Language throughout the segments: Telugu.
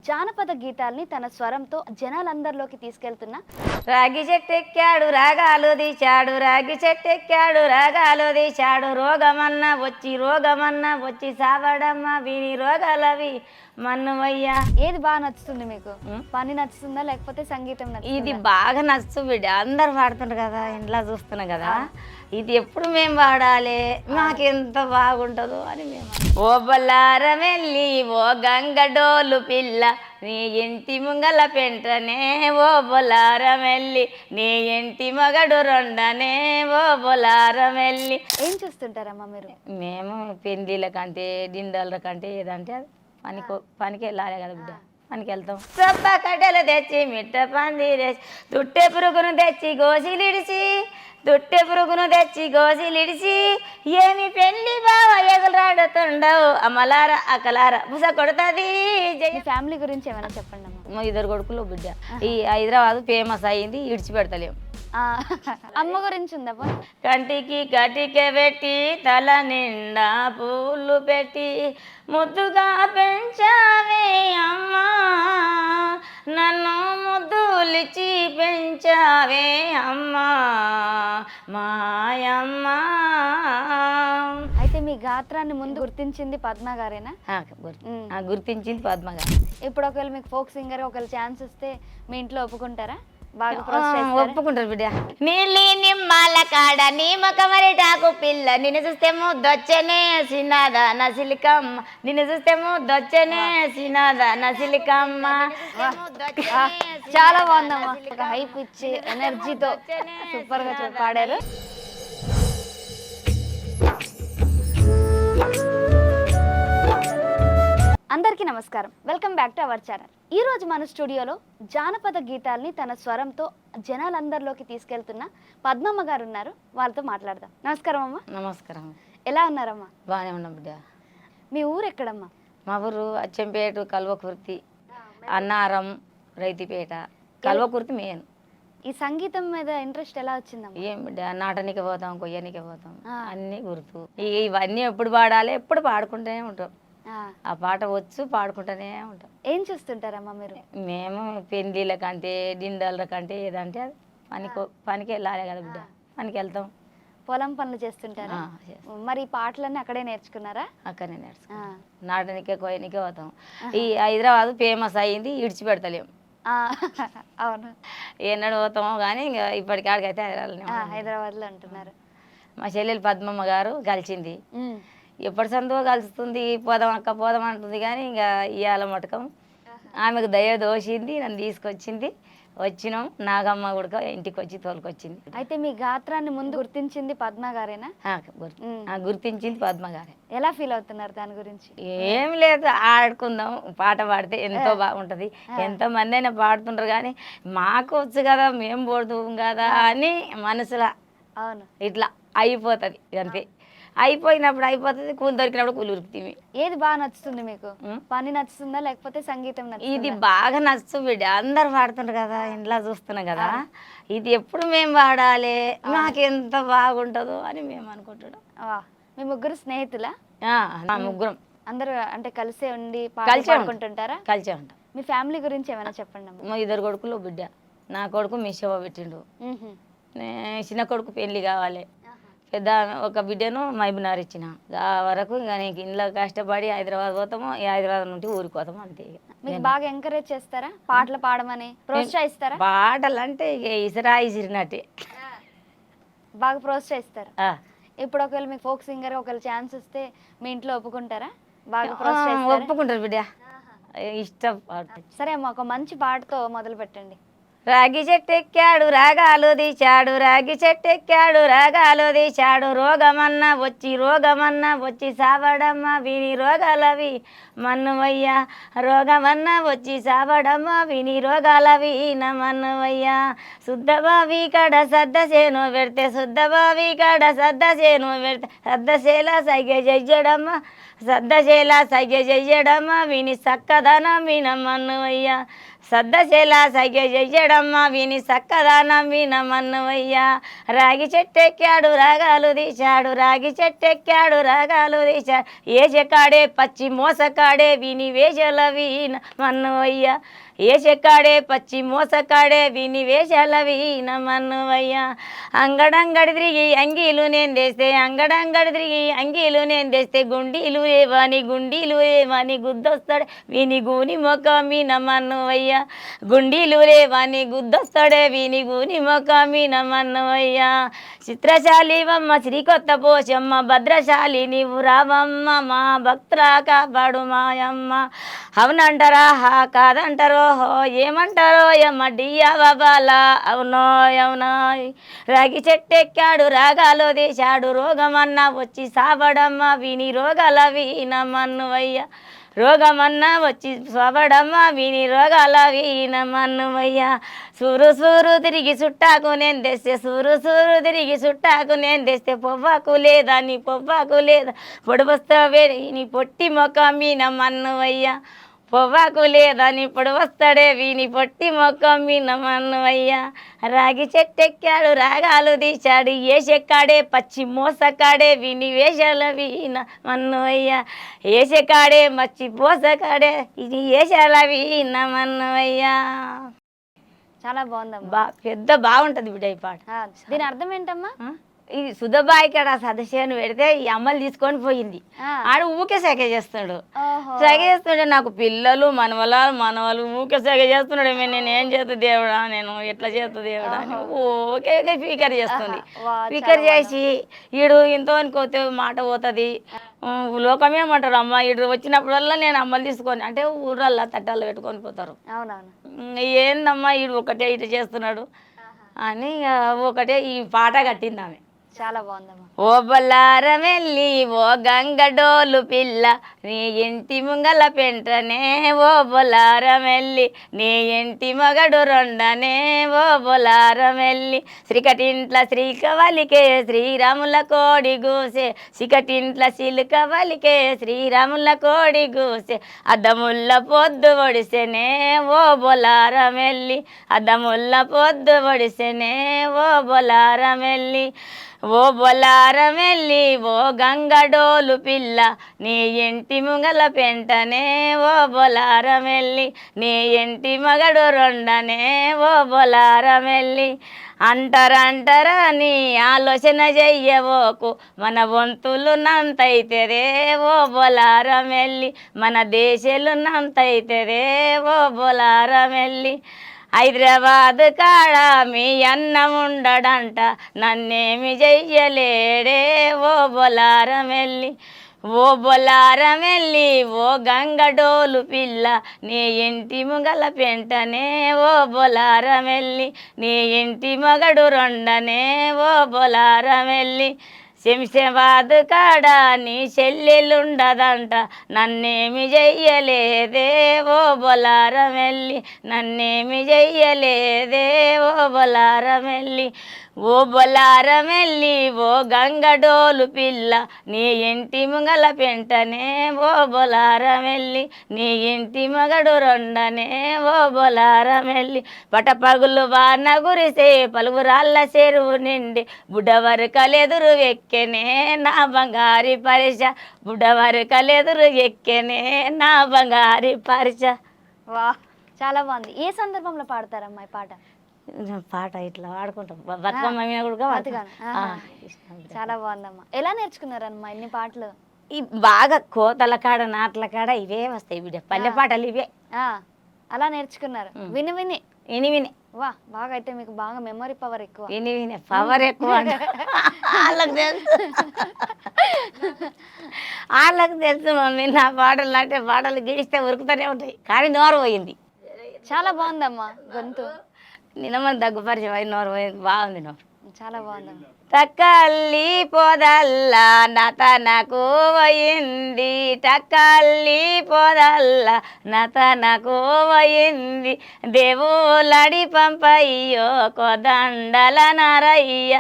జానపద గీతాల్ని తన స్వరంతో జనాలందరిలోకి తీసుకెళ్తున్న రాగి చెట్టెక్కాడు రాగాలు తీశాడు, రాగి చెట్టెక్కాడు రాగాలు తీశాడు, రోగమన్న వచ్చి సావడమ్మ విని రోగాలవి మన్నువయ్యా. ఏది బాగా నచ్చుతుంది మీకు? పని నచ్చుతుందా లేకపోతే సంగీతం నచ్చుతుందా? ఇది బాగా నచ్చు బిడ్డ, అందరు పాడుతుంటారు కదా, ఇంట్లో చూస్తున్నాం కదా, ఇది ఎప్పుడు మేము పాడాలి, మాకెంత బాగుంటుందో అని మేము. ఓ బొల్లారమెల్లి ఓ గంగడోలు పిల్ల నీ ఇంటి ముంగల పెంటనే, ఓ బొల్లారమెల్లి నీ ఇంటి మగడు రొండనే, ఓ బొల్లారమెల్లి. ఏం చూస్తుంటారమ్మా మీరు? మేము పెండ్లీల కంటే డిండాల కంటే ఏదంటే అది పనికి వెళ్ళాలి కదా బిడ్డ, పనికి వెళ్తాం. సొప్ప కట్టెలు తెచ్చి మిట్ట పందిరేసి దుట్టె పురుగును తెచ్చి గోసిలిడిచి ఏమి పెళ్లి బావ ఎగురాడుతుండవు అమ్మలార అక్కలార బుస కొడుతుంది. ఫ్యామిలీ గురించి ఏమైనా చెప్పండి అమ్మా. 2 కొడుకులు బిడ్డ. ఈ హైదరాబాద్ ఫేమస్ అయ్యింది, ఇడిచిపెడతలేము. అమ్మ గురించి ఉందప్ప. కంటికి కటిక పెట్టి తల నిండా పూలు పెట్టి ముద్దుగా పెంచావే అమ్మా, నన్ను ముద్దులిచ్చి పెంచావే అమ్మా మాయమ్మ. అయితే మీ గాత్రాన్ని ముందు గుర్తించింది పద్మ గారేనా? గుర్తించింది పద్మ గారు. ఇప్పుడు ఒకవేళ మీకు ఫోక్ సింగర్ ఒకవేళ ఛాన్స్ వస్తే మీ ఇంట్లో ఒప్పుకుంటారా? ఒప్పుకుంటారు బిడ్డ. నీళ్ళి నిమ్మల కాడ నీ మొక్కమరిటాకు పిల్ల నిన్ను చూస్తే ముద్దొచ్చనే సినాదా నసిలికమ్మ, నిన్ను చూస్తే ముద్దొచ్చనే సినాదా నసిలికమ్మ. చాలా బాగుందమ్మా, ఒక హైప్ ఇచ్చి ఎనర్జీతో సూపర్ గా పాడారు. అందరికీ నమస్కారం, welcome back to our channel. ఈ రోజు మన స్టూడియోలో జానపద గీతాల్ని తన స్వరంతో జనాలందరిలోకి తీసుకెళ్తున్న పద్మమ్మ గారు ఉన్నారు, వాళ్ళతో మాట్లాడదాం. నమస్కారం అమ్మా. నమస్కారం. ఎలా ఉన్నారమ్మా? బాగానే ఉన్నాం బిడ్డ. మీ ఊరు ఎక్కడమ్మా? మా ఊరు అచ్చంపేట, కల్వకుర్తి, అన్నారం, రైతిపేట. కల్వకుర్తి మెయిన్. ఈ సంగీతం మీద ఇంట్రెస్ట్ ఎలా వచ్చిందమ్మా? ఏం బిడ్డ, నాటనికి పోతాం, కొయ్యనికి పోతాం, అన్నీ గుర్తు. ఇవన్నీ ఎప్పుడు పాడాలి, ఎప్పుడు పాడుకుంటూనే ఉంటాం. ఆ పాట వచ్చు పాడుకుంటూనే ఉంటాం. ఏం చూస్తుంటారమ్మా మీరు? మేము పెండ్లీల కంటే డిండాల కంటే ఏదంటే అది పనికి వెళ్ళాలి కదా బిడ్డ, పనికి వెళ్తాం. పొలం పనులు చేస్తుంటారా? మరి ఈ పాటలన్నీ అక్కడే నేర్చుకున్నారా? అక్కడనే నేర్చుకున్నాం. నాటనికే కొయ్యనికే పోతాం. ఈ హైదరాబాద్ ఫేమస్ అయ్యింది, ఇడిచిపెడతలేము. అవును, ఎన్నడూ పోతామో కానీ ఇంకా ఇప్పటికాడికైతే హైదరాబాద్లో అంటున్నారు. మా చెల్లెలు పద్మమ్మ గారు కలిసింది, ఎప్పటి సందో కలుస్తుంది, పోదాం అక్క పోదాం అంటుంది, కానీ ఇంకా ఇవాళ మటకం ఆమెకు దయ దోషింది, నన్ను తీసుకొచ్చింది, వచ్చినాం. నాగమ్మ కూడా ఇంటికి వచ్చి తోలుకొచ్చింది. అయితే మీ గాత్రాన్ని ముందు గుర్తించింది పద్మ గారేనా? గుర్తించింది పద్మ గారే. ఎలా ఫీల్ అవుతున్నారు దాని గురించి? ఏం లేదు, ఆడుకుందాం, పాట పాడితే ఎంతో బాగుంటుంది. ఎంతమంది అయినా పాడుతుంటారు కానీ మాకు వచ్చు కదా, మేము పోడుతాం కదా అని మనసులో అవును ఇట్లా అయిపోతుంది. అంతే, అయిపోయినప్పుడు అయిపోతుంది, కూలి దొరికినప్పుడు కూలి ఉరుకుతుంది. ఏది బాగా నచ్చుతుంది మీకు? పని నచ్చుతుందా లేకపోతే సంగీతం నచ్చుతుందా? ఇది బాగా నచ్చు బిడ్డ, అందరు పాడుతుంటారు కదా, ఇంట్లో చూస్తున్నాం కదా, ఇది ఎప్పుడు మేము పాడాలి, మాకెంత బాగుంటుందో అని మేము అనుకుంటున్నాం. మీ ముగ్గురు స్నేహితులా? మా ముగ్గురం అందరు అంటే కలిసే ఉండి పాడుకుంటుంటారా? కలిసే ఉంటాం. మీ ఫ్యామిలీ గురించి ఏమైనా చెప్పండి అమ్మ. 2 కొడుకులు బిడ్డ. నా కొడుకు మిషవ పెట్టిండు, చిన్న కొడుకు పెళ్లి కావాలి, పెద్ద ఒక బిడ్డను మైబునార్ ఇచ్చిన. ఆ వరకు ఇక నీకు ఇంట్లో కష్టపడి హైదరాబాద్ పోతాము, హైదరాబాద్ నుండి ఊరికి పోతాము, అంతే. మీకు బాగా ఎంకరేజ్ చేస్తారా పాటలు పాడమని, ప్రోత్సహిస్తారా? పాటలు అంటే ఇక ఇసిరినట్టే బాగా ప్రోత్సహిస్తారు. ఇప్పుడు ఒకవేళ మీకు ఫోక్ సింగర్ ఒకవేళ ఛాన్స్ వస్తే మీ ఇంట్లో ఒప్పుకుంటారా? బాగా ఒప్పుకుంటారు బిడ్డ, ఇష్టం. సరే అమ్మ, ఒక మంచి పాటతో మొదలు పెట్టండి. రాగి చెట్టెక్కాడు రాగాలు తీశాడు, రాగి చెట్టెక్కాడు రాగాలు తీశాడు, రోగమన్న వచ్చి సావడమ్మ విని రోగాలవి మన్నువయ్యా, రోగమన్న వచ్చి సావడమ్మ విని రోగాలవి మన్నువయ్యా. శుద్ధ బావి కాడ సద్ద చేను పెడితే శుద్ధ బావి కాడ సద్ద చేను పెడితే సద్ద చేల సైగ చెయ్యడమ్మ సద్ద చేల సైగ చెయ్యడమ్మ విని సక్కదనం వినమన్నవయ్యా సద్ద చేల సైగ చెయ్యడమ్మ విని సక్కదనం వినమన్నవయ్యా రాగి చెట్టెక్కాడు రాగాలు తీశాడు రాగి చెట్టెక్కాడు రాగాలు తీశాడు ఏజకాడే పచ్చి మోసకాడే విని వేషల వినమన్నవయ్యా ఏసెక్కాడే పచ్చి మోసకాడే విని వేషాల వీనమన్నవయ్యా అంగడంగడి తిరిగి అంగీలు నేను తెస్తే అంగడంగడి తిరిగి అంగీలు నేను తెస్తే గుండీలు ఏవని గుద్దొస్తాడే విని గూని మొక్క మీనమన్నవయ్యా గుండీలు లేవని గుద్దొస్తాడే విని గూని మొక్క మీనమన్నవయ్యా చిత్రశాలివమ్మ శ్రీకొత్త పోషమ్మ భద్రశాలి నీవు రావమ్మ మా భక్తుల కాపాడు మాయమ్మ అవునంటారా కాదంటారో ఏమంటారో యమ్మ డియ్యా బాబాలా అవునో అవునా రాగి చెట్టెక్కాడు రాగాలు తీశాడు రోగమన్నా వచ్చి సాబడమ్మ విని రోగాల వీనమన్నువయ్యా రోగమన్నా వచ్చి సాబడమ్మ విని రోగాల వీనమన్నువయ్యా సూరు తిరిగి చుట్టాకు నేను తెస్తే సూరు తిరిగి చుట్టాకు నేను తెస్తే పొవ్వాకు లేదా నీ పొవ్వాకు లేదా పొడివస్తావే నీ పొట్టి మొక్క మీనమన్నువయ్యా పొవ్వాకు లేదని ఇప్పుడు వస్తాడే వీని పొట్టి మొక్కం వినమన్నవయ్యా రాగి చెట్టెక్కాడు రాగాలు తీశాడు ఏసెక్కాడే పచ్చి మోసకాడే విని వేషాల వినమన్నవయ్యా ఏసెక్కాడే మచ్చి మోసకాడే ఇది వేషాల వినమన్నవయ్యా చాలా బాగుందమ్మా. పెద్ద బాగుంటుంది బిడ్డ ఈ పాట. దీని అర్థం ఏంటమ్మా? ఇది సుధబాయి కాడ సదస్యాన్ని పెడితే ఈ అమ్మలు తీసుకొని పోయింది. ఆడు ఊకే సేగ చేస్తాడు. సేగ చేస్తుండే నాకు పిల్లలు మనవలు ఊకే సేగ చేస్తున్నాడు. నేను ఏం చేస్తా దేవుడా, నేను ఎట్లా చేస్తా దేవుడా అని ఊకే స్పీకర్ చేస్తుంది. స్పీకర్ చేసి ఈడు ఇంతో అనుకోతే మాట పోతుంది. లోకమేమంటారు అమ్మ ఈడు వచ్చినప్పుడల్లా నేను అమ్మలు తీసుకొని అంటే ఊరల్లా తట్టాలు పెట్టుకొని పోతారు. ఏందమ్మా ఈడు ఒకటే ఇటు చేస్తున్నాడు అని ఒకటే ఈ పాట కట్టింది ఆమె. చాలా బాగుందమ్మా. ఓ బొల్లారం వెళ్ళి ఓ గంగడోలు పిల్ల నీ ఇంటి ముంగల పెంటనే ఓ బొల్లారం వెళ్ళి నీ ఇంటి మగడు రొండనే ఓ బొల్లారం వెళ్ళి శ్రీకటింట్ల శ్రీకవలికే శ్రీరాముల కోడి గూసే సికటింట్ల సిలుకవలికే శ్రీరాముల కోడి గూసే అద్దముల్ల పొద్దు ఒడిసెనే ఓ బొల్లారం వెళ్ళి అద్దముల్ల పొద్దు ఒడిసెనే ఓ బొల్లారం వెళ్ళి ఓ బొల్లారం వెళ్ళి ఓ గంగడోలు పిల్ల నీ ఇంటి ముంగల పెంటనే ఓ బొల్లారం వెళ్ళి నీ ఇంటి మగడు రొండనే ఓ బొల్లారం వెళ్ళి అంటారంటారా నీ ఆలోచన చెయ్యవోకు మన వంతులు నంతైతేరే ఓ బొల్లారం వెళ్ళి మన దేశాలు నంతైతేరే ఓ బొల్లారం వెళ్ళి హైదరాబాద్ కాడ మీ అన్న ఉండడంట నన్నేమి చెయ్యలేడే ఓ బొల్లారం వెళ్ళి ఓ బొల్లారం వెళ్ళి ఓ గంగడోలు పిల్ల నీ ఇంటి ముంగల పెంటనే ఓ బొల్లారం వెళ్ళి నీ ఇంటి మగడు రొండనే ఓ బొల్లారం వెళ్ళి శంషాబాద్ కాడ నీ చెల్లెలుండదంట నన్నేమి చెయ్యలేదే ఓ బొల్లారం వెళ్ళి నన్నేమి చెయ్యలేదే ఓ బొల్లారం వెళ్ళి ఓ బొల్లారం వెళ్ళి ఓ గంగడోలు పిల్ల నీ ఇంటి ముంగల పెంటనే ఓ బొల్లారం వెళ్ళి నీ ఇంటి మగడు రొండనే ఓ బొల్లారం వెళ్ళి పటపగులు వాన గురిసే పలుగురాళ్ళ చెరువు నిండి బుడ్డవరకలెదురు ఎక్కెనే నా బంగారి పరిచ బుడ్డవరకలెదురు ఎక్కెనే నా బంగారి పరిచ. వా చాలా బాగుంది. ఏ సందర్భంలో పాడతారమ్మా ఈ పాట? పాట ఇట్లా వాడుకుంటాం బతుకమ్మ మీద కూడా చాలా బాగుందమ్మా. ఎలా నేర్చుకున్నారమ్మా ఇన్ని పాటలు? ఈ బాగా కోతల కాడ నాట్ల కాడ ఇవే వస్తాయి బిడ్డ, పల్లె పాటలు ఇవే. అలా నేర్చుకున్నారు విని విని విని విని. వా బాగా అయితే మీకు బాగా మెమరీ పవర్ ఎక్కువ. విని విని పవర్ ఎక్కువ వాళ్ళకి తెలుసు. వాళ్ళకి తెలుసు మమ్మీ నా పాటలు అంటే పాటలు గెలిస్తే ఉరుకుతూనే ఉంటాయి కానీ నోరు పోయింది. చాలా బాగుందమ్మా గొంతు. నిన్న దగ్గుపరిచయం నోరు పోయింది, బాగుంది నోరు. చాలా బాగుందమ్మా. టక్కల్లి పోదల్లా నతనకు పోయింది టక్కల్లి పోదల్లా నతనకు పోయింది దేవులడి పంపయ్యో కోదండల నరయ్య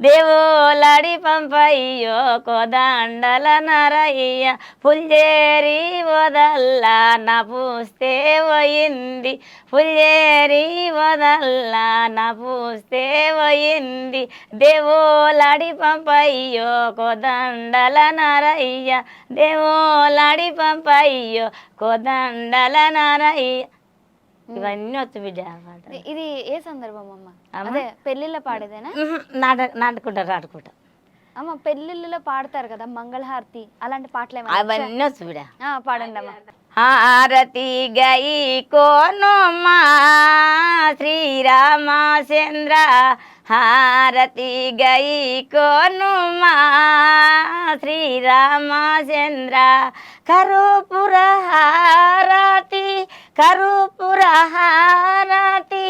దేవులడి పంపయ్యో కోదండల నరయ్య పుల్జేరి వదల్లా నా పూస్తే పోయింది పుల్జేరి వదల్లా నా పూస్తే పోయింది దేవులాడి పంపయ్యో కోదండల నరయ్య దేవులాడి పంపయ్యో కోదండల నరయ్య ఇవన్నీ వచ్చు బిడ్డ పాట. ఇది ఏ సందర్భం అమ్మ? అదే పెళ్లిళ్ళ పాడేదేనా? నాటుకుంటారు ఆడుకుంటా అమ్మ పెళ్లిళ్ళలో పాడతారు కదా మంగళహారతి, అలాంటి పాటలు ఏమైనా అవన్నీ వచ్చు బిడ్డ. పాడండి అమ్మ. హారతి గై కోనుమా శ్రీరామచంద్ర హారతి గై కోనుమా శ్రీరామచంద్ర కరుపుర హారతి కరుపుర హారతి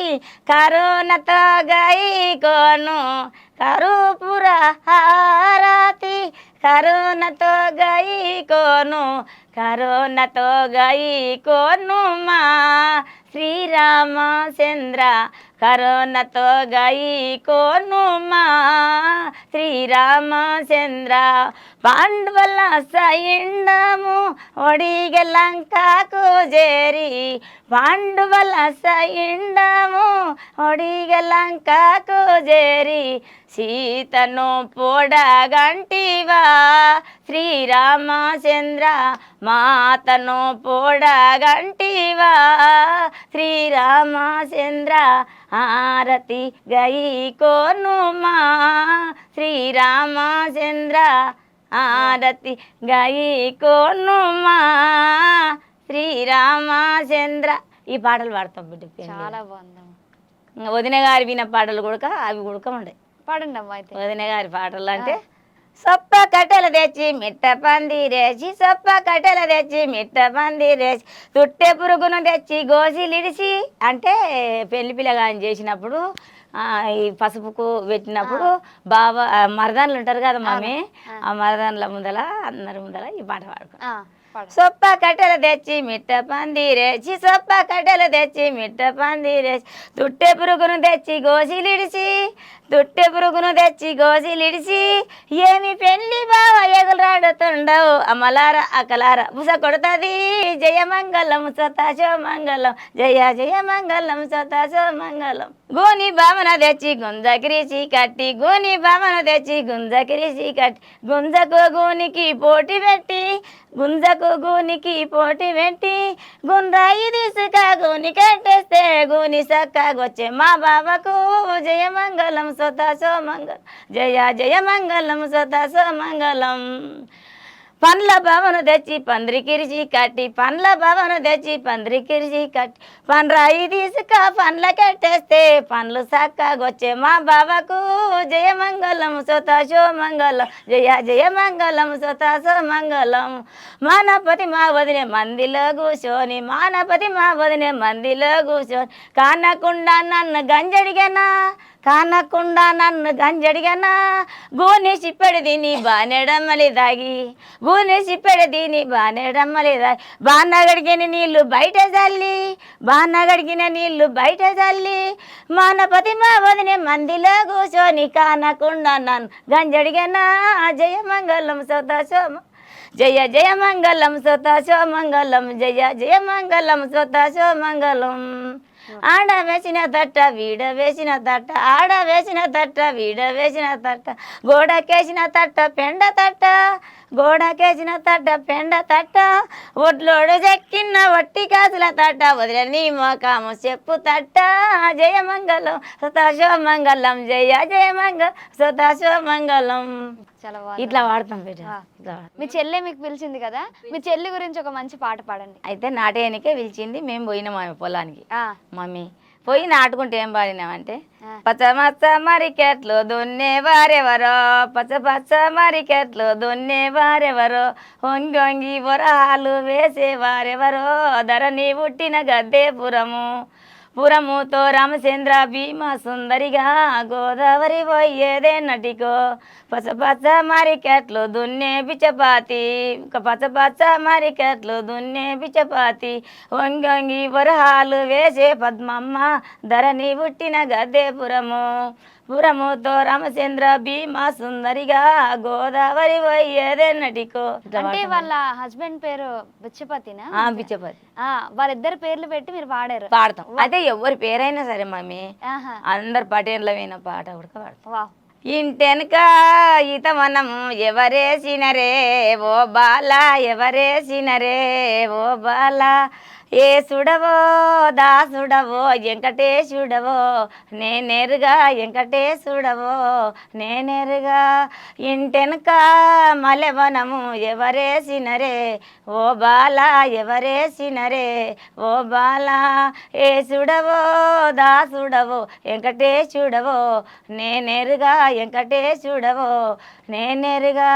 కరుణతో గై కోను కరుపుర హారతి కరుణతో గై కోను కరుణతో గై కోనుమా శ్రీరామచంద్ర కరుణతో గై కోనుమా శ్రీరామచంద్ర పాండవుల సైండము ఒడిగ లంకకు చేరి పాండవుల సైండము ఒడిగ లంకకు చేరి సీతను పోడగంటివా శ్రీరామచంద్ర మాతను పోడగంటివా శ్రీరామచంద్ర హారతి గై కోనుమా శ్రీరామచంద్ర హారతి గై కోనుమా శ్రీరామచంద్ర ఈ పాటలు పాడతాం బిడ్డ. చాలా బాగుందమ్మ. వదిన గారి విన పాటలు కూడా అవి కూడా ఉండే. పాడండి అమ్మ అయితే. వదిన గారి పాటలు అంటే సొప్ప కట్టెలు తెచ్చి మిట్ట పందిరేసి సొప్ప కట్టెలు తెచ్చి మిట్ట పందిరేసి తుట్టె పురుగును తెచ్చి గోసిలిడిసి అంటే పెళ్లి పిల్లగాని చేసినప్పుడు ఈ పసుపుకు పెట్టినప్పుడు బాబా మరదాన్లు ఉంటారు కదా మమ్మీ, ఆ మరదాన్ల ముందల అందరి ముందల ఈ పాట పాడుకో. సొప్ప కట్టెలు తెచ్చి మిట్ట పందిరేసి సొప్ప కట్టెలు తెచ్చి మిట్ట పందిరేసి తుట్టె పురుగును తెచ్చి గోసిలిడిసి తుట్టె పురుగును తెచ్చి గోసిలిడిసి ఏమి పెళ్లి బావ ఎగులాడుతుండవు అమలార అకలార బుస కొడుతుంది జయమంగళం సతాశో మంగళం జయ జయ మంగళం సతాశో మంగళం గోని బామన తెచ్చి గుంజకిరిసి కట్టి గోని బామన తెచ్చి గుంజకిరిసి కట్టి గుంజకు గోనికి పోటీ పెట్టి గుంజకు గూనికి పోటీ పెట్టి గుండ్రాయి తీసుక గూని కట్టేస్తే గూని సక్కగొచ్చే మా బాబాకు జయమంగళం సతాశో మంగళం జయ జయ మంగళం సతాశో మంగళం పండ్ల బావను తెచ్చి పందిరికిరిచి కట్టి పండ్ల బావను తెచ్చి పందిరికిరిచి కట్టి పండ్రాయి తీసుక పండ్ల కట్టేస్తే పండ్లు సక్కగొచ్చే మా బాబాకు జయమంగళం సతాశో మంగళం జయ జయ మంగళం సతాశో మంగళం మానపతి మా వదినే మందిలో కూర్చొని మానపతి మా వదినే మందిలో కూర్చొని కానకుండా నన్ను గంజడిగనా కానకుండా నన్ను గంజడిగనా గోని సిప్పెడు తిని బానెడమ్మలి దాగి గోని సిప్పెడు తిని బానెడమ్మలి దాగి బానగడిగిన నీళ్లు బయట చల్లి బానగడిగిన నీళ్లు బయట చల్లి మానపతి మా వదినే మందిలో కూర్చొని కానకుండా నన్ను గంజడిగనా జయమంగళం సతాశో జయ జయ మంగళం సతాశో మంగళం జయ జయ మంగళం సతాశో మంగళం ఆడ వేసిన తట్ట వీడ వేసిన తట్ట ఆడ వేసిన తట్ట వీడ వేసిన తట్ట గోడకేసిన తట్ట పెండ తట్ట గోడకేసిన తట్ట పెండ తట్ట ఒడ్లోడు చెక్కిన వట్టి కాసుల తట్ట వదిలే నీ మోకాము చెప్పు తట్ట జయమంగళం సతాశో మంగళం జయ జయ మంగళం సతాశో మంగళం. చాలా ఇట్లా వాడతాం బిడ్డ. ఇట్లా మీ చెల్లె మీకు పిలిచింది కదా, మీ చెల్లి గురించి ఒక మంచి పాట పాడండి. అయితే నాటేయనికే పిలిచింది, మేము పోయినాం ఆమె పొలానికి. మమ్మీ పోయి నాటుకుంటే ఏం పాడినామంటే పచ్చమచ్చ మరికెట్లు దున్నేవారెవరో పచ్చ పచ్చ మరికెట్లు దున్నేవారెవరో వంగి వంగి వరహాలు వేసేవారెవరో ధరణి పుట్టిన గద్దెపురము పురముతో రామచంద్ర భీమా సుందరిగా గోదావరి పోయేదే నటికో పచ్చ మారికెట్లు దున్నే బిచపాతి పచ్చ మారికెట్లు దున్నే బిచపాతి వంగి వరహాలు వేసే పద్మమ్మ ధరణి పుట్టిన గద్దేపురము పురముతో రామచంద్ర భీమా సుందరిగా గోదావరి పోయేదే నటికో. అంటే వాళ్ళ హస్బెండ్ పేరు బిచ్చపతినా? బిచ్చపతి. వాళ్ళిద్దరు పేర్లు పెట్టి మీరు పాడారు? పాడతాం. అదే ఎవరి పేరైనా సరే మమ్మీ ఆహా. అందరు పటేళ్ళమైన పాట కూడా పాడతాం. వావ్. ఇంటెనక ఈత మనం ఎవరేసినరే ఓ బాల ఎవరేసినరే ఓ బాల ఏ సుడవో దాసుడవో వెంకటేశుడవో నేనేరుగా వెంకటేశుడవో నేనేరుగా ఇంటెనక మలెవనము ఎవరేసినరే ఓ బాల ఎవరేసినరే ఓ బాల ఏ సుడవో దాసుడవో వెంకటేశుడవో నేనేరుగా వెంకటేశుడవో నేనేరుగా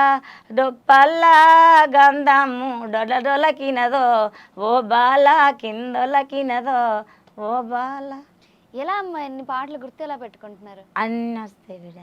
డొప్పల్లా గంధము డొలకినదో ఓ బాల కిందొలకినదో ఓ బాల. ఎలా అమ్మా ఎన్ని పాటలు గుర్తు ఎలా పెట్టుకుంటున్నారు? అన్నీ వస్తాయి బిడ్డ.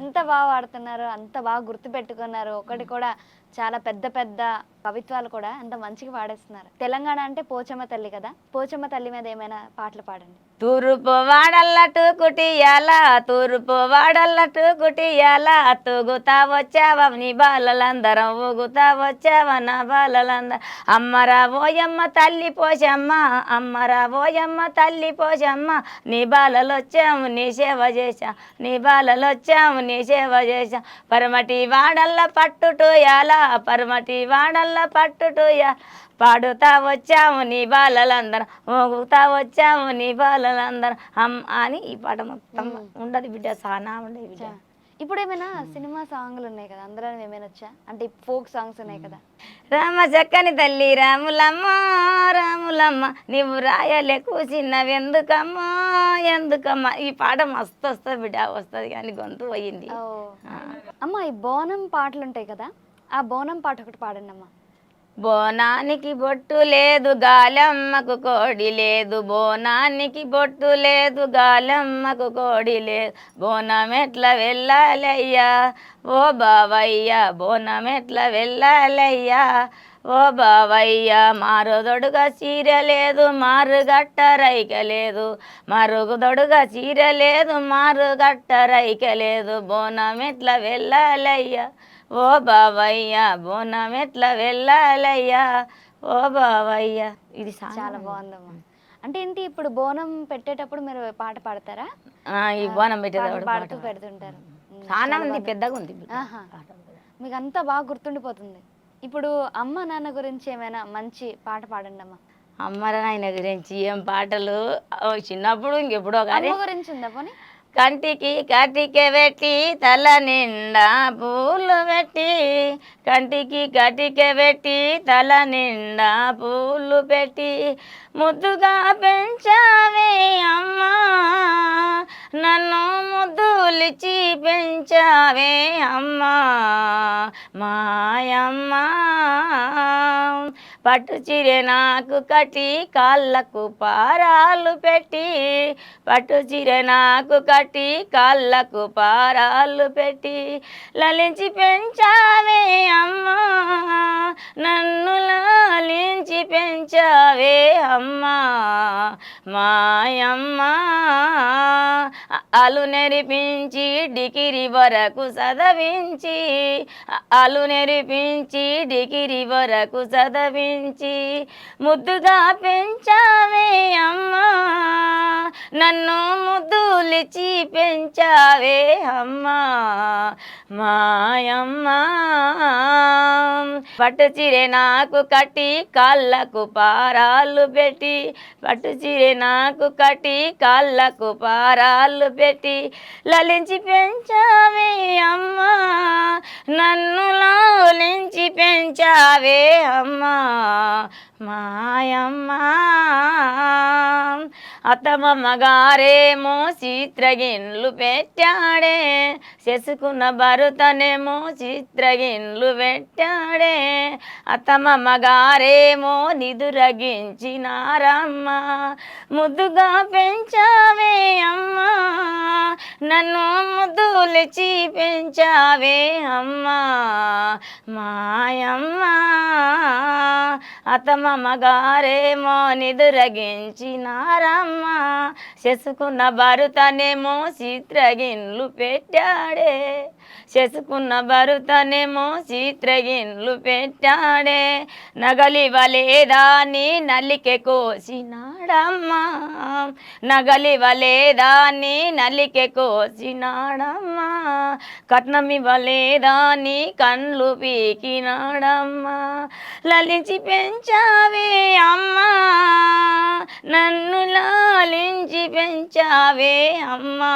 ఎంత బాగా పాడుతున్నారు, అంత బాగా గుర్తు పెట్టుకున్నారు. ఒకటి కూడా చాలా పెద్ద పెద్ద కవిత్వాలు కూడా అంత మంచిగా పాడేస్తున్నారు. తెలంగాణ అంటే పోచమ్మ తల్లి కదా, పోచమ్మ తల్లి మీద ఏమైనా పాటలు పాడండి. తూర్పు వాడల్లటు కుటియాల తూర్పు వాడల్లటు కుటియాల తూగుతా వచ్చావా నీ బాలలందరం ఊగుతా వచ్చావా నా బాలలందరం అమ్మరా ఓయమ్మ తల్లి పోషమ్మ అమ్మరా ఓయమ్మ తల్లి పోషమ్మ నీ బాలలొచ్చాము నీ సేవ చేశాం నీ బాలలొచ్చాము నీ సేవ చేశాం పరమటి వాడల్ల పట్టుటూయాల పరమటి వాడల్ల పట్టుటూయా పాడుతా వచ్చాము నీ బాలలందరం మోగుతా వచ్చాము నీ బాలలందరం అని ఈ పాట మొత్తం ఉండదు బిడ్డ, సానా ఉండదు బిడ్డ. ఇప్పుడు ఏమైనా సినిమా సాంగ్లు ఉన్నాయి కదా, అందులో ఏమైనా వచ్చా? అంటే ఫోక్ సాంగ్స్ ఉన్నాయి కదా. రామ చక్కని తల్లి రాములమ్మ రాములమ్మ నీవు రాయలే కూసినవెందుకమ్మా ఎందుకమ్మా ఈ పాట మస్తు వస్తుంది బిడ్డ, వస్తుంది కానీ గొంతు పోయింది. అమ్మ ఈ బోనం పాటలు ఉంటాయి కదా, ఆ బోనం పాట ఒకటి పాడండి అమ్మ. బోనానికి బొట్టు లేదు గాలమ్మకు కోడి లేదు బోనానికి బొట్టు లేదు గాలమ్మకు కోడి లేదు బోనం ఎట్లా వెళ్ళాలయ్యా ఓ బావయ్యా బోనం ఎట్లా వెళ్ళాలయ్యా ఓ బావయ్యా మారుదొడుగా చీర లేదు మారుగట్ట రైక లేదు మరుగుదొడుగా చీర లేదు మారుగట్ట రైక లేదు బోనం ఎట్లా వెళ్ళాలయ్యా ఓ బావయ్యా బోనం ఎట్లా వెళ్ళాలయ్యా ఓ బావయ్యా. ఇది చాలా బాగుందమ్మా. అంటే ఏంటి ఇప్పుడు బోనం పెట్టేటప్పుడు మీరు పాట పాడతారా? ఈ బోనం పెట్టేటప్పుడు పాడుతూ పెడుతుంటారు. చాలా ఉంది, పెద్దగా ఉంది. మీకు అంతా బాగా గుర్తుండిపోతుంది. ఇప్పుడు అమ్మ నాన్న గురించి ఏమైనా మంచి పాట పాడండి అమ్మ. అమ్మ నాయన గురించి ఏం పాటలు చిన్నప్పుడు ఇంకెప్పుడో కానీ గురించి ఉందా పోనీ? కంటికి కటిక పెట్టి తల నిండా పూలు పెట్టి కంటికి కటిక పెట్టి తల నిండా పూలు పెట్టి ముద్దుగా పెంచావే అమ్మా నన్ను ముద్దులిచి పెంచావే అమ్మా మాయమ్మ పట్టు చీరె నాకు కట్టి కాళ్ళకు పారాలు పెట్టి పట్టు చీరె నాకు కట్టి కాళ్ళకు పారాలు పెట్టి లలించి పెంచావే అమ్మా నన్ను లాలించి పెంచావే అమ్మా మాయమ్మ అలు నెరిపించి డికిరి వరకు చదవించి అలు నెరిపించి డికిరి వరకు చదవించి ముద్దుగా పెంచావే అమ్మా నన్ను ముద్దులిచి పెంచావే అమ్మా మాయమ్మ పట్టు చీరె నాకు కట్టి కాళ్ళకు పారాలు పెట్టి పట్టు చీరె నాకు కట్టి కాళ్ళకు పారాలు పెట్టి లలించి పెంచావే అమ్మా నన్ను లాలించి పెంచావే అమ్మా మాయమ్మ అత్తమ్మగారేమో చిత్రగిన్లు పెట్టాడే చేసుకున్న బరు భరుతనేమో చిత్రగిన్లు పెట్టాడే అత్తమ్మగారేమో నిదురగించినారమ్మ ముద్దుగా పెంచావే అమ్మా నన్ను ముద్దులిచి పెంచావే అమ్మా మాయమ్మ అత్తమ్మగారేమో నిదురగించినారమ్మ చేసుకున్న భరుతనేమో చిత్రగిన్లు పెట్టాడే చేసుకున్న భరుతనేమో చిత్రగిన్లు పెట్టాడే నగలివలేదాన్ని నల్లికె కోసినాడమ్మా నగలివలేదాన్ని నల్లికె కోసినాడమ్మా కట్నమివ్వలేదాన్ని కండ్లు పీకినాడమ్మా లలించి పెంచావే అమ్మా నన్ను లాలించి పెంచావే అమ్మా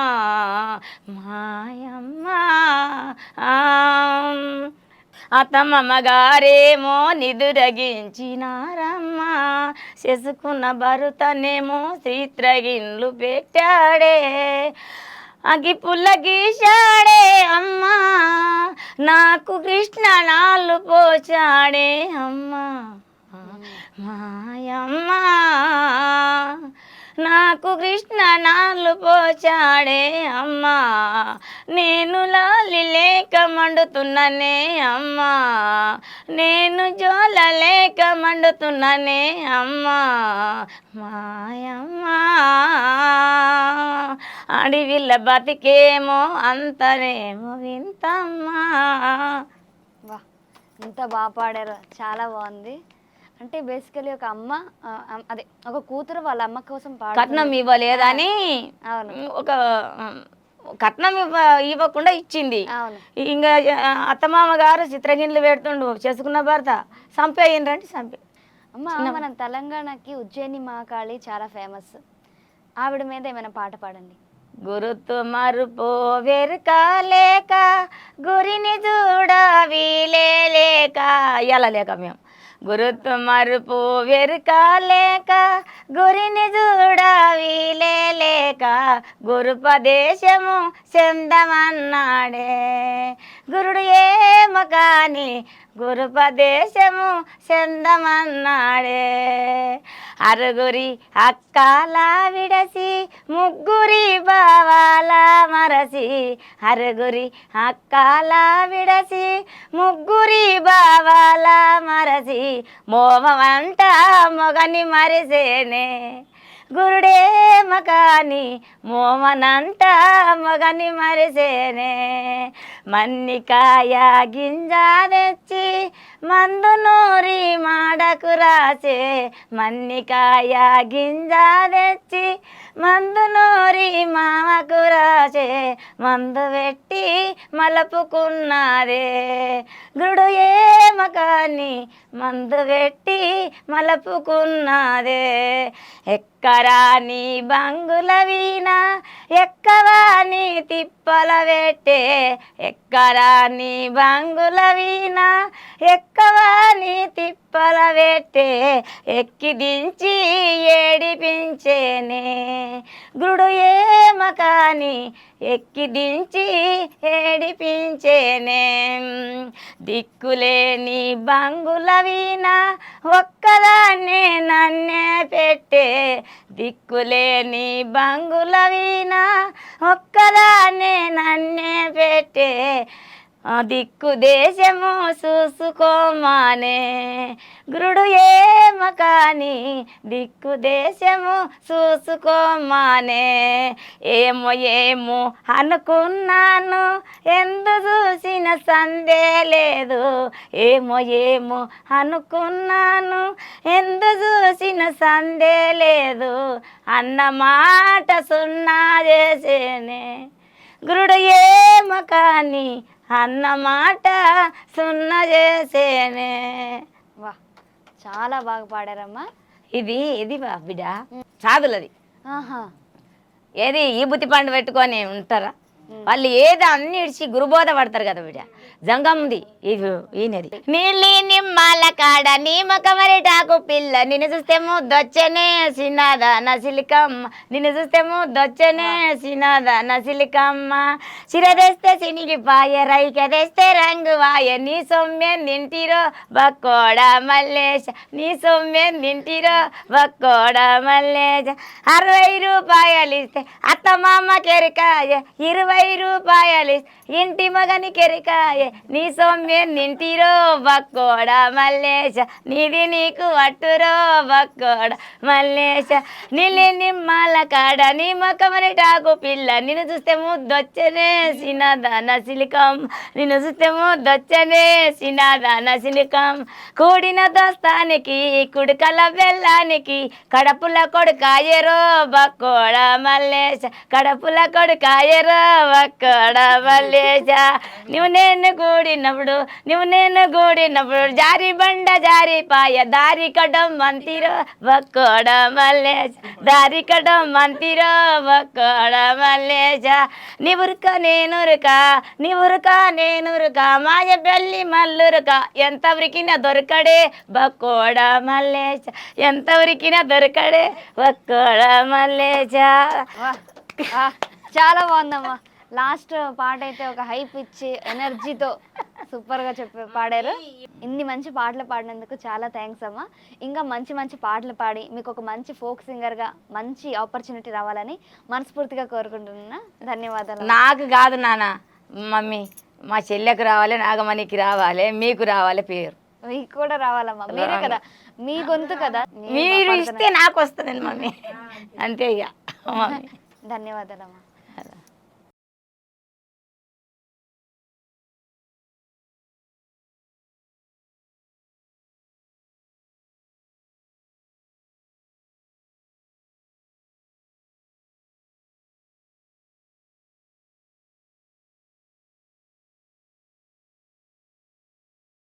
మాయమ్మా అత్తమ్మగారేమో నిదురగించినారమ్మ చేసుకున్న భరుతనేమో చిత్రగిన్లు పెట్టాడే అగి పుల్ల గీశాడే అమ్మా నాకు కృష్ణ నాళ్ళు పోచాడే అమ్మా మాయమ్మా నాకు కృష్ణ నాళ్ళు పోచాడే అమ్మా నేను లాలి లేక మండుతున్నానే అమ్మా నేను జోల లేక మండుతున్నానే అమ్మా మాయమ్మా అడవిల్ల బతికేమో అంతనేమో వింతమ్మా. వా ఎంత బాగా పాడారు, చాలా బాగుంది. అంటే బేసికలీ ఒక అమ్మ అదే ఒక కూతురు వాళ్ళ అమ్మ కోసం కట్నం ఇవ్వలేదని అవును ఒక కట్నం ఇవ్వకుండా ఇచ్చింది. అవును ఇంకా అత్తమామ గారు చిత్రగిన్లు పెడుతుండు చేసుకున్న భర్త చంపేయండి చంపే. అమ్మ మన తెలంగాణకి ఉజ్జయిని మహాకాళి చాలా ఫేమస్. ఆవిడ మీద ఏమైనా పాట పాడండి. గురుతు మరుపో వెరకాలేక గురిని చూడ వీలేక ఇలా లేక మేము గురుతు మరుపు వెరకాలేక గురిని చూడ వీలేక గురుపదేశము చెందమన్నాడే గురుడు ఏమో కాని గురుపదేశము చెందమన్నాడే అరుగురి అక్కాల విడసి ముగ్గురి బావాల మరసి అరుగురి అక్కాల విడసి ముగ్గురి బావాల మరసి మోమవంట మొగని మరిసేనే గురుడే మకాని మోమనంట మొగని మరిసేనే మన్నికాయ గింజ తెచ్చి మందు నూరి మాడకు రాసే మన్నికాయ గింజ తెచ్చి మందు నూరి మామకు రాసే మందు పెట్టి మలపుకున్నదే గురుడు ఏమకాని మందు పెట్టి మలపుకున్నదే ఎక్కరాని బంగుల వీణ ఎక్కవాని తిప్పల పెట్టే ఎక్కరాని బంగుల వీణ ఎక్కవాని తిప్పల పెట్టే ఎక్కి దించి ఏడిపించేనే గురుడు ఏమకాని ఎక్కి దించి ఏడిపించేనే దిక్కులేని బంగుల వీణ ఒక్కదాన్నే నన్నే పెట్టే దిక్కులేని బంగుల వీణ ఒక్కదాన్నే నన్నే పెట్టే దిక్కు దేశము చూసుకోమానే గురుడు ఏమకాని దిక్కు దేశము చూసుకోమానే ఏమో ఏమో అనుకున్నాను ఎందు చూసిన సందే లేదు ఏమో ఏమో అనుకున్నాను ఎందు చూసిన సందే లేదు అన్న మాట సున్నా చేసేనే గురుడు ఏమకాని అన్న మాట సున్న చేసేనే. వా చాలా బాగా పాడారమ్మా. ఇది బిడ్డ సాధులది. ఆహా ఏది ఈ బుద్ధి పండు పెట్టుకొని ఉంటారా వాళ్ళు ఏది అన్ని ఇడిచి గురుబోధ పడతారు కదా బిడ్డ జంగంది ఇది ఈయనది. నీళ్ళి నిమ్మల కాడ నీ మొక్కమరిటాకు పిల్ల నిన్ను చూస్తే ముద్దొచ్చనే సినాద నసిలికమ్మ, నిన్ను చూస్తే ముద్దొచ్చనే సినాద నసిలికమ్మ. సిరదెస్తే సినిగిపాయ రైక తెస్తే రంగు వాయ, నీ సొమ్మె నింటిరో బక్కోడ మల్లేశ, నీ సొమ్మె నింటిరో బక్కోడ మల్లేశ. 60 రూపాయలు ఇస్తే అత్త మామ కెరకాయ, 20 రూపాయలు ఇస్తే ఇంటి మగని కెరకాయ, నీ సొమ్మె నింటిరో బక్కోడ మల్లేశ, నీది నీకు వట్టురో బక్కోడ మల్లేశ. నీళ్ళి నిమ్మల కాడ నీ మొక్కమరిటాకు పిల్ల నిన్ను చూస్తే ముద్దొచ్చనే సినాద నసిలికమ్మ, నిన్ను చూస్తే ముద్దొచ్చనే సినాద నసిలికమ్మ. కూడిన దోస్తానికి కుడుకల బెల్లానికి కడపుల కొడుకాయరో బక్కోడ మల్లేశ, కడపుల కొడుకాయరో బక్కోడ మల్లేశ. నువ్వు నేను గూడినప్పుడు జారి బండ జారిపాయ, దారి కడం మంతిరో బక్కోడ మల్లేశ, దారి కడం మంతిరో బక్కోడ మల్లేశ. నివురుక నేనురుక మాయ బెల్లి మల్లురుక, ఎంత ఉరికిన దొరకడే బక్కోడ మల్లేశ, ఎంత ఉరికిన దొరకడే బక్కోడ మల్లేశ. చాలా బాగుందమ్మా. లాస్ట్ పాట అయితే ఒక హైప్ ఇచ్చి ఎనర్జీతో సూపర్గా పాడారు. ఇన్ని మంచి పాటలు పాడినందుకు చాలా థ్యాంక్స్ అమ్మా. ఇంకా మంచి మంచి పాటలు పాడి మీకు ఒక మంచి ఫోక్ సింగర్గా మంచి ఆపర్చునిటీ రావాలని మనస్ఫూర్తిగా కోరుకుంటున్నా. ధన్యవాదాలు. నాకు కాదు నాన్న, మమ్మీ మా చెల్లెకు రావాలి, నాగమణికి రావాలి, మీకు రావాలి పేరు. మీకు కూడా రావాలమ్మా, మీరే కదా, మీ గొంతు కదా. మీరు ఇస్తే నాకు వస్తుంది మమ్మీ, అంతే ఇక. ధన్యవాదాలమ్మా.